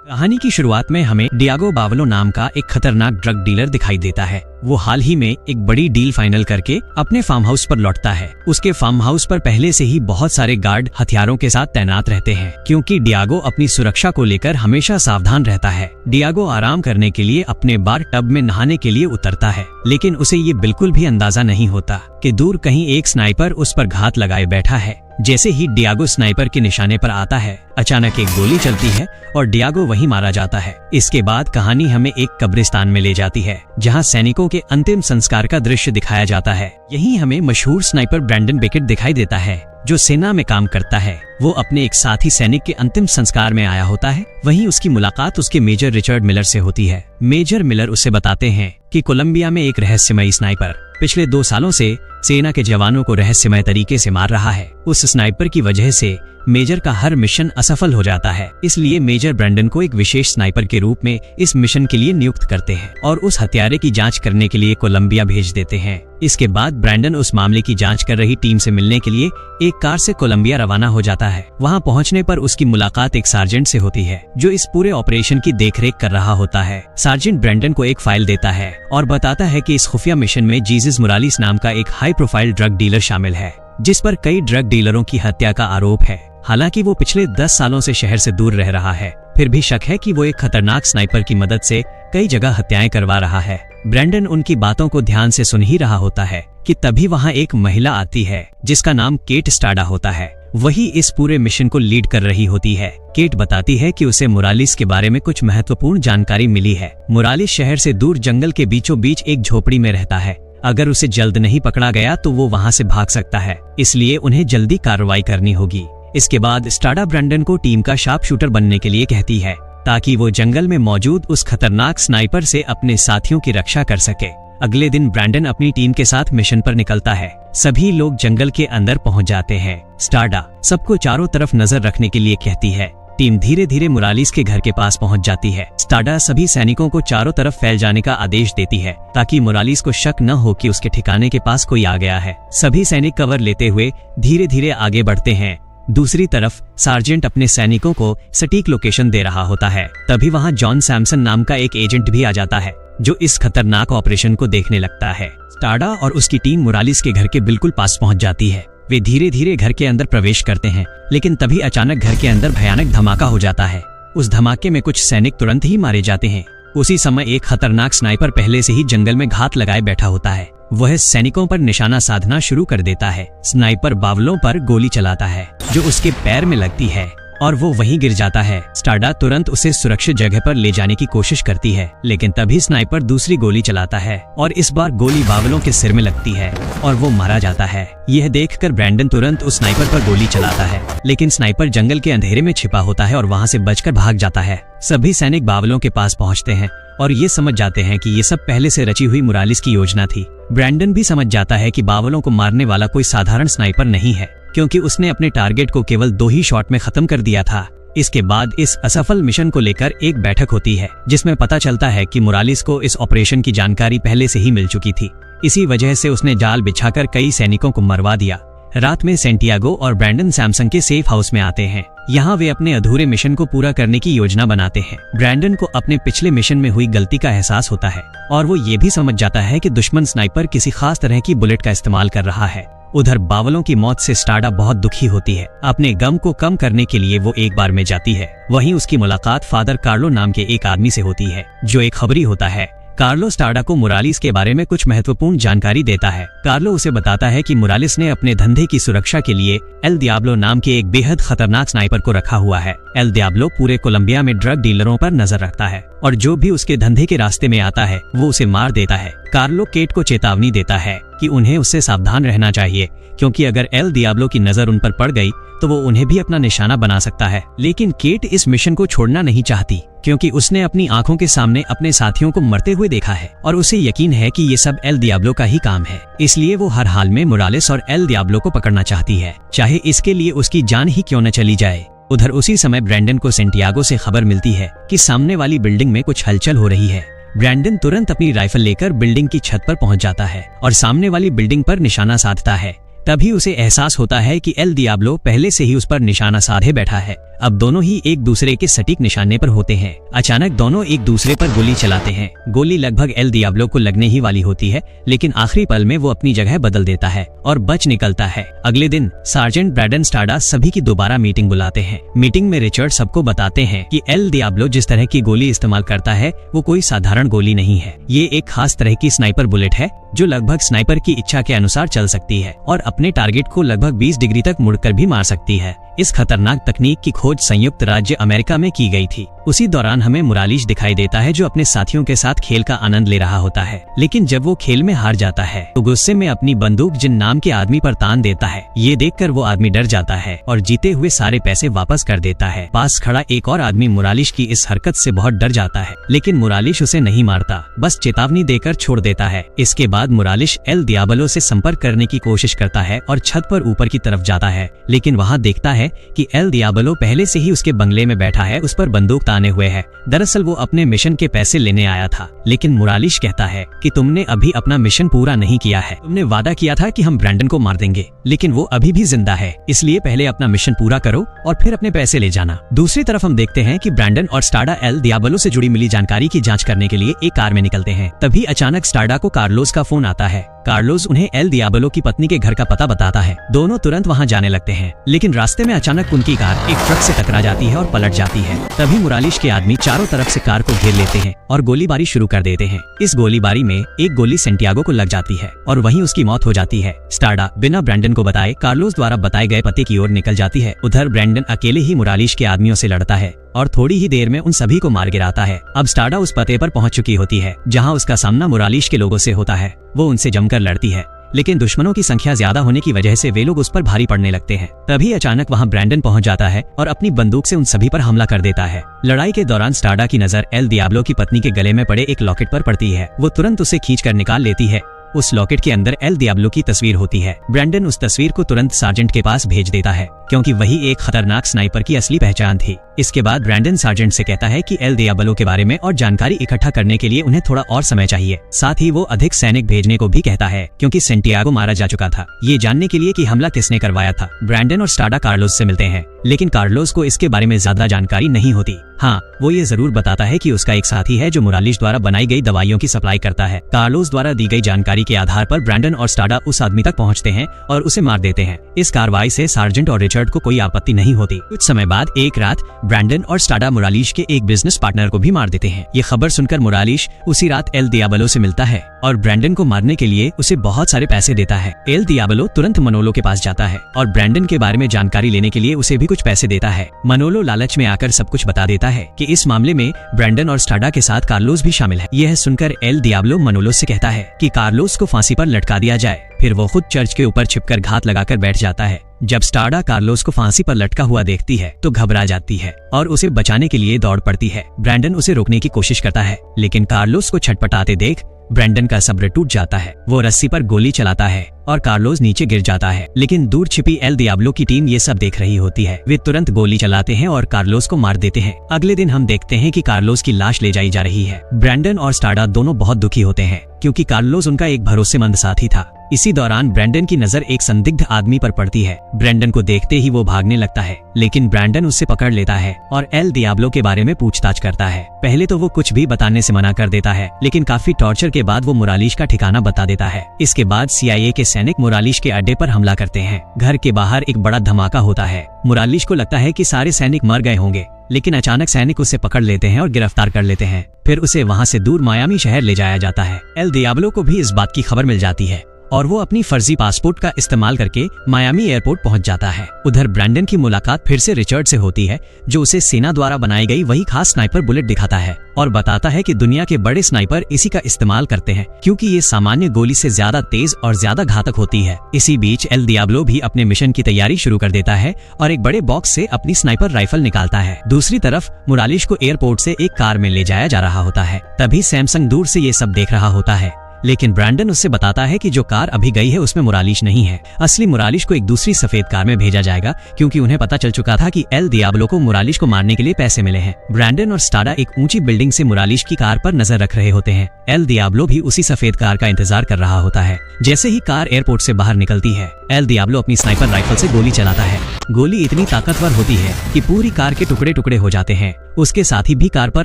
कहानी की शुरुआत में हमें डियागो बावलो नाम का एक खतरनाक ड्रग डीलर दिखाई देता है। वो हाल ही में एक बड़ी डील फाइनल करके अपने फार्म हाउस पर लौटता है। उसके फार्म हाउस पर पहले से ही बहुत सारे गार्ड हथियारों के साथ तैनात रहते हैं, क्योंकि डियागो अपनी सुरक्षा को लेकर हमेशा सावधान रहता है। डियागो आराम करने के लिए अपने बार टब में नहाने के लिए उतरता है, लेकिन उसे ये बिल्कुल भी अंदाजा नहीं होता कि दूर कहीं एक स्नाइपर उस पर घात लगाए बैठा है। जैसे ही डियागो स्नाइपर के निशाने पर आता है, अचानक एक गोली चलती है और डियागो वहीं मारा जाता है। इसके बाद कहानी हमें एक कब्रिस्तान में ले जाती है, जहां सैनिकों के अंतिम संस्कार का दृश्य दिखाया जाता है। यहीं हमें मशहूर स्नाइपर ब्रैंडन बेकेट दिखाई देता है, जो सेना में काम करता है। वो अपने एक साथी सैनिक के अंतिम संस्कार में आया होता है। वहीं उसकी मुलाकात उसके मेजर रिचर्ड मिलर से होती है। मेजर मिलर उसे बताते हैं कि कोलंबिया में एक रहस्यमयी स्नाइपर पिछले 2 सालों से सेना के जवानों को रहस्यमय तरीके से मार रहा है। उस स्नाइपर की वजह से मेजर का हर मिशन असफल हो जाता है। इसलिए मेजर ब्रैंडन को एक विशेष स्नाइपर के रूप में इस मिशन के लिए नियुक्त करते हैं और उस हत्यारे की जांच करने के लिए कोलंबिया भेज देते हैं। इसके बाद ब्रैंडन उस मामले की जांच कर रही टीम से मिलने के लिए एक कार से कोलंबिया रवाना हो जाता है। वहां पहुंचने पर उसकी मुलाकात एक सार्जेंट से होती है, जो इस पूरे ऑपरेशन की देखरेख कर रहा होता है। सार्जेंट ब्रैंडन को एक फाइल देता है और बताता है कि इस खुफिया मिशन में जीसस मोरालिस नाम का एक हाई प्रोफाइल ड्रग डीलर शामिल है, जिस पर कई ड्रग डीलरों की हत्या का आरोप है। हालांकि वो पिछले 10 सालों से शहर से दूर रह रहा है, फिर भी शक है कि वो एक खतरनाक स्नाइपर की मदद से कई जगह हत्याएं करवा रहा है। ब्रैंडन उनकी बातों को ध्यान से सुन ही रहा होता है कि तभी वहां एक महिला आती है, जिसका नाम केट स्टाडा होता है। वही इस पूरे मिशन को लीड कर रही होती है। केट बताती है कि उसे मोरालिस के बारे में कुछ महत्वपूर्ण जानकारी मिली है। मोरालिस शहर से दूर जंगल के बीचों बीच एक झोपड़ी में रहता है। अगर उसे जल्द नहीं पकड़ा गया तो वो वहां से भाग सकता है, इसलिए उन्हें जल्दी कार्रवाई करनी होगी। इसके बाद स्टाडा ब्रैंडन को टीम का शार्प शूटर बनने के लिए कहती है, ताकि वो जंगल में मौजूद उस खतरनाक स्नाइपर से अपने साथियों की रक्षा कर सके। अगले दिन ब्रैंडन अपनी टीम के साथ मिशन पर निकलता है। सभी लोग जंगल के अंदर पहुंच जाते हैं। स्टाडा सबको चारों तरफ नजर रखने के लिए कहती है। टीम धीरे धीरे मोरालिस के घर के पास पहुंच जाती है। स्टाडा सभी सैनिकों को चारों तरफ फैल जाने का आदेश देती है, ताकि मोरालिस को शक न हो कि उसके ठिकाने के पास कोई आ गया है। सभी सैनिक कवर लेते हुए धीरे धीरे आगे बढ़ते हैं। दूसरी तरफ सार्जेंट अपने सैनिकों को सटीक लोकेशन दे रहा होता है। तभी वहां जॉन सैमसन नाम का एक एजेंट भी आ जाता है, जो इस खतरनाक ऑपरेशन को देखने लगता है। स्टाडा और उसकी टीम मोरालिस के घर के बिल्कुल पास पहुंच जाती है। वे धीरे धीरे घर के अंदर प्रवेश करते हैं, लेकिन तभी अचानक घर के अंदर भयानक धमाका हो जाता है। उस धमाके में कुछ सैनिक तुरंत ही मारे जाते हैं। उसी समय एक खतरनाक स्नाइपर पहले से ही जंगल में घात लगाए बैठा होता है। वह सैनिकों पर निशाना साधना शुरू कर देता है। स्नाइपर बावलों पर गोली चलाता है, जो उसके पैर में लगती है और वो वहीं गिर जाता है। स्टाडा तुरंत उसे सुरक्षित जगह पर ले जाने की कोशिश करती है, लेकिन तभी स्नाइपर दूसरी गोली चलाता है और इस बार गोली बावलों के सिर में लगती है और वो मारा जाता है। यह देखकर ब्रैंडन तुरंत उस स्नाइपर पर गोली चलाता है, लेकिन स्नाइपर जंगल के अंधेरे में छिपा होता है और वहां से बचकर भाग जाता है। सभी सैनिक बावलों के पास पहुंचते हैं और ये समझ जाते हैं कि ये सब पहले से रची हुई मोरालिस की योजना थी। ब्रैंडन भी समझ जाता है कि बावलों को मारने वाला कोई साधारण स्नाइपर नहीं है, क्योंकि उसने अपने टारगेट को केवल 2 ही शॉट में खत्म कर दिया था। इसके बाद इस असफल मिशन को लेकर एक बैठक होती है, जिसमें पता चलता है कि मोरालिस को इस ऑपरेशन की जानकारी पहले से ही मिल चुकी थी। इसी वजह से उसने जाल बिछाकर कई सैनिकों को मरवा दिया। रात में सेंटियागो और ब्रैंडन सैमसन के सेफ हाउस में आते हैं। यहाँ वे अपने अधूरे मिशन को पूरा करने की योजना बनाते हैं। ब्रैंडन को अपने पिछले मिशन में हुई गलती का एहसास होता है और वो ये भी समझ जाता है कि दुश्मन स्नाइपर किसी खास तरह की बुलेट का इस्तेमाल कर रहा है। उधर बावलों की मौत से स्टाडा बहुत दुखी होती है। अपने गम को कम करने के लिए वो एक बार में जाती है। वहीं उसकी मुलाकात फादर कार्लो नाम के एक आदमी से होती है, जो एक खबरी होता है। कार्लो स्टाडा को मोरालिस के बारे में कुछ महत्वपूर्ण जानकारी देता है। कार्लो उसे बताता है कि मोरालिस ने अपने धंधे की सुरक्षा के लिए एल दियाब्लो नाम के एक बेहद खतरनाक स्नाइपर को रखा हुआ है। एल दियाब्लो पूरे कोलंबिया में ड्रग डीलरों पर नजर रखता है और जो भी उसके धंधे के रास्ते में आता है वो उसे मार देता है। कार्लो केट को चेतावनी देता है कि उन्हें उससे सावधान रहना चाहिए, क्योंकि अगर एल दियाब्लो की नजर उन पर पड़ गई तो वो उन्हें भी अपना निशाना बना सकता है। लेकिन केट इस मिशन को छोड़ना नहीं चाहती, क्योंकि उसने अपनी आंखों के सामने अपने साथियों को मरते हुए देखा है और उसे यकीन है कि ये सब एल दियाब्लो का ही काम है। इसलिए वो हर हाल में मोरालिस और एल दियाब्लो को पकड़ना चाहती है, चाहे इसके लिए उसकी जान ही क्यों न चली जाए। उधर उसी समय ब्रैंडन को सेंटियागो से खबर मिलती है कि सामने वाली बिल्डिंग में कुछ हलचल हो रही है। ब्रैंडन तुरंत अपनी राइफल लेकर बिल्डिंग की छत पर पहुंच जाता है और सामने वाली बिल्डिंग पर निशाना साधता है। तभी उसे एहसास होता है कि एल दियाब्लो पहले से ही उस पर निशाना साधे बैठा है। अब दोनों ही एक दूसरे के सटीक निशाने पर होते हैं। अचानक दोनों एक दूसरे पर गोली चलाते हैं। गोली लगभग एल दियाब्लो को लगने ही वाली होती है, लेकिन आखिरी पल में वो अपनी जगह बदल देता है और बच निकलता है। अगले दिन सार्जेंट ब्रैंडन स्टारडास्ट सभी की दोबारा मीटिंग बुलाते हैं। मीटिंग में रिचर्ड सबको बताते हैं कि एल दियाब्लो जिस तरह की गोली इस्तेमाल करता है वो कोई साधारण गोली नहीं है। ये एक खास तरह की स्नाइपर बुलेट है जो लगभग स्नाइपर की इच्छा के अनुसार चल सकती है और अपने टारगेट को लगभग 20 डिग्री तक मुड़कर भी मार सकती है। इस खतरनाक तकनीक की खोज संयुक्त राज्य अमेरिका में की गई थी। उसी दौरान हमें मुरालिश दिखाई देता है जो अपने साथियों के साथ खेल का आनंद ले रहा होता है, लेकिन जब वो खेल में हार जाता है तो गुस्से में अपनी बंदूक जिन नाम के आदमी पर तान देता है। ये देखकर वो आदमी डर जाता है और जीते हुए सारे पैसे वापस कर देता है। पास खड़ा एक और आदमी मुरालिश की इस हरकत से बहुत डर जाता है, लेकिन मुरालिश उसे नहीं मारता, बस चेतावनी देकर छोड़ देता है। इसके बाद मुरालिश एल दियाब्लो से संपर्क करने की कोशिश करता है और छत पर ऊपर की तरफ जाता है, लेकिन वहाँ देखता है कि एल दियाब्लो पहले से ही उसके बंगले में बैठा है, उस पर बंदूक ताने हुए है। दरअसल वो अपने मिशन के पैसे लेने आया था, लेकिन मुरालिश कहता है कि तुमने अभी अपना मिशन पूरा नहीं किया है। तुमने वादा किया था कि हम ब्रैंडन को मार देंगे, लेकिन वो अभी भी जिंदा है, इसलिए पहले अपना मिशन पूरा करो और फिर अपने पैसे ले जाना। दूसरी तरफ हम देखते हैं कि ब्रैंडन और स्टारडा एल दियाब्लो से जुड़ी मिली जानकारी की जांच करने के लिए एक कार में निकलते हैं। तभी अचानक स्टारडा को कार्लोस का फोन आता है। कार्लोस उन्हें एल दियाब्लो की पत्नी के घर का पता बताता है। दोनों तुरंत वहां जाने लगते हैं, लेकिन रास्ते में अचानक उनकी कार एक ट्रक से टकरा जाती है और पलट जाती है। तभी मुरालिश के आदमी चारों तरफ से कार को घेर लेते हैं और गोलीबारी शुरू कर देते हैं। इस गोलीबारी में एक गोली सेंटियागो को लग जाती है और वहीं उसकी मौत हो जाती है। स्टारडा बिना ब्रैंडन को बताए कार्लोस द्वारा बताए गए पते की ओर निकल जाती है। उधर ब्रैंडन अकेले ही मुरालिश के आदमियों से लड़ता है और थोड़ी ही देर में उन सभी को मार गिराता है। अब स्टारडा उस पते पर पहुंच चुकी होती है जहां उसका सामना मुरालिश के लोगों से होता है। वो उनसे जमकर लड़ती है, लेकिन दुश्मनों की संख्या ज्यादा होने की वजह से वे लोग उस पर भारी पड़ने लगते हैं। तभी अचानक वहां ब्रैंडन पहुंच जाता है और अपनी बंदूक से उन सभी पर हमला कर देता है। लड़ाई के दौरान स्टारडा की नजर एल दियाब्लो की पत्नी के गले में पड़े एक लॉकेट पर पड़ती है। वो तुरंत उसे खींचकर निकाल लेती है। उस लॉकेट के अंदर एल दियाब्लो की तस्वीर होती है। ब्रैंडन उस तस्वीर को तुरंत सार्जेंट के पास भेज देता है, क्योंकि वही एक खतरनाक स्नाइपर की असली पहचान थी। इसके बाद ब्रैंडन सार्जेंट से कहता है कि एल दियाब्लो के बारे में और जानकारी इकट्ठा करने के लिए उन्हें थोड़ा और समय चाहिए। साथ ही वो अधिक सैनिक भेजने को भी कहता है, क्योंकि सेंटियागो मारा जा चुका था। ये जानने के लिए कि हमला किसने करवाया था। ब्रैंडन और स्टारडा कार्लोस से मिलते हैं, लेकिन कार्लोस को इसके बारे में ज्यादा जानकारी नहीं होती। हाँ, वो ये जरूर बताता है कि उसका एक साथी है जो मुरालिश द्वारा बनाई गई दवाइयों की सप्लाई करता है। कार्लोस द्वारा दी गई जानकारी के आधार पर ब्रैंडन और स्टारडा उस आदमी तक पहुंचते हैं और उसे मार देते हैं। इस कार्रवाई से सार्जेंट और रिचर्ड को कोई आपत्ति नहीं होती। कुछ समय बाद एक रात ब्रैंडन और स्टारडा मुरालिश के एक बिजनेस पार्टनर को भी मार देते हैं। ये खबर सुनकर मुरालिश उसी रात एल दियाब्लो से मिलता है और ब्रैंडन को मारने के लिए उसे बहुत सारे पैसे देता है। एल दियाब्लो तुरंत मनोलो के पास जाता है और ब्रैंडन के बारे में जानकारी लेने के लिए उसे भी कुछ पैसे देता है। मनोलो लालच में आकर सब कुछ बता देता है कि इस मामले में ब्रैंडन और स्टारडा के साथ कार्लोस भी शामिल है। यह सुनकर एल दियाब्लो मनोलो से कहता है कि कार्लोस को फांसी पर लटका दिया जाए। फिर वो खुद चर्च के ऊपर छिपकर घात लगाकर बैठ जाता है। जब स्टारडा कार्लोस को फांसी पर लटका हुआ देखती है तो घबरा जाती है और उसे बचाने के लिए दौड़ पड़ती है। ब्रैंडन उसे रोकने की कोशिश करता है, लेकिन कार्लोस को छटपटाते देख ब्रैंडन का सब्र टूट जाता है। वो रस्सी पर गोली चलाता है और कार्लोस नीचे गिर जाता है, लेकिन दूर छिपी एल दियाब्लो की टीम ये सब देख रही होती है। वे तुरंत गोली चलाते हैं और कार्लोस को मार देते हैं। अगले दिन हम देखते हैं कि कार्लोस की लाश ले जाई जा रही है। ब्रैंडन और स्टारडा दोनों बहुत दुखी होते हैं, क्योंकि कार्लोस उनका एक भरोसेमंद साथी था। इसी दौरान ब्रैंडन की नजर एक संदिग्ध आदमी पर पड़ती है। ब्रैंडन को देखते ही वो भागने लगता है, लेकिन ब्रैंडन उससे पकड़ लेता है और एल दियाब्लो के बारे में पूछताछ करता है। पहले तो वो कुछ भी बताने से मना कर देता है, लेकिन काफी टॉर्चर के बाद वो मुरालिश का ठिकाना बता देता है। इसके बाद CIA के सैनिक मुरालिश के अड्डे पर हमला करते हैं। घर के बाहर एक बड़ा धमाका होता है। मुरालिश को लगता है कि सारे सैनिक मर गए होंगे, लेकिन अचानक सैनिक उसे पकड़ लेते हैं और गिरफ्तार कर लेते हैं। फिर उसे वहाँ से दूर मायामी शहर ले जाया जाता है। एल दियाब्लो को भी इस बात की खबर मिल जाती है और वो अपनी फर्जी पासपोर्ट का इस्तेमाल करके मायामी एयरपोर्ट पहुंच जाता है। उधर ब्रैंडन की मुलाकात फिर से रिचर्ड से होती है, जो उसे सेना द्वारा बनाई गई वही खास स्नाइपर बुलेट दिखाता है और बताता है कि दुनिया के बड़े स्नाइपर इसी का इस्तेमाल करते हैं, क्योंकि ये सामान्य गोली से ज्यादा तेज और ज्यादा घातक होती है। इसी बीच एल दियाब्लो भी अपने मिशन की तैयारी शुरू कर देता है और एक बड़े बॉक्स से अपनी स्नाइपर राइफल निकालता है। दूसरी तरफ मुरालिश को एयरपोर्ट से एक कार में ले जाया जा रहा होता है। तभी सैमसंग दूर से ये सब देख रहा होता है। लेकिन ब्रैंडन उससे बताता है कि जो कार अभी गई है उसमें मोरालिस नहीं है। असली मोरालिस को एक दूसरी सफेद कार में भेजा जाएगा क्योंकि उन्हें पता चल चुका था कि एल दियाब्लो को मोरालिस को मारने के लिए पैसे मिले हैं। ब्रैंडन और स्टाडा एक ऊंची बिल्डिंग से मोरालिस की कार पर नजर रख रहे होते हैं। एल दियाब्लो भी उसी सफेद कार का इंतजार कर रहा होता है। जैसे ही कार एयरपोर्ट से बाहर निकलती है, एल दियाब्लो अपनी स्नाइपर राइफल से गोली चलाता है। गोली इतनी ताकतवर होती है कि पूरी कार के टुकड़े टुकड़े हो जाते हैं। उसके साथी भी कार पर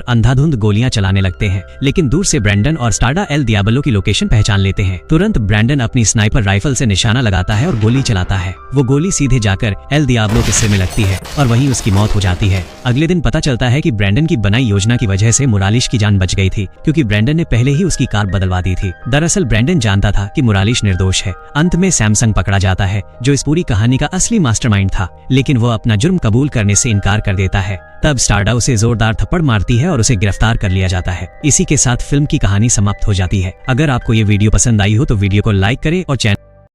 अंधाधुंध गोलियां चलाने लगते हैं, लेकिन दूर से ब्रैंडन और स्टाडा एल दियाब्लो की लोकेशन पहचान लेते हैं। तुरंत ब्रैंडन अपनी स्नाइपर राइफल से निशाना लगाता है और गोली चलाता है। वो गोली सीधे जाकर एल दियाब्लो के सिर में लगती है और वहीं उसकी मौत हो जाती है। अगले दिन पता चलता है कि ब्रैंडन की बनाई योजना की वजह से मोरालिस की जान बच गई थी, क्योंकि ब्रैंडन ने पहले ही उसकी कार बदलवा दी थी। दरअसल ब्रैंडन जानता था कि मोरालिस निर्दोष है। अंत में सैमसंग पकड़ा जाता है, जो इस पूरी कहानी का असली मास्टरमाइंड था, लेकिन वो अपना जुर्म कबूल करने से इनकार कर देता है। तब स्टाडा उसे जोरदार थप्पड़ मारती है और उसे गिरफ्तार कर लिया जाता है। इसी के साथ फिल्म की कहानी समाप्त हो जाती है। अगर आपको ये वीडियो पसंद आई हो तो वीडियो को लाइक करें और चैनल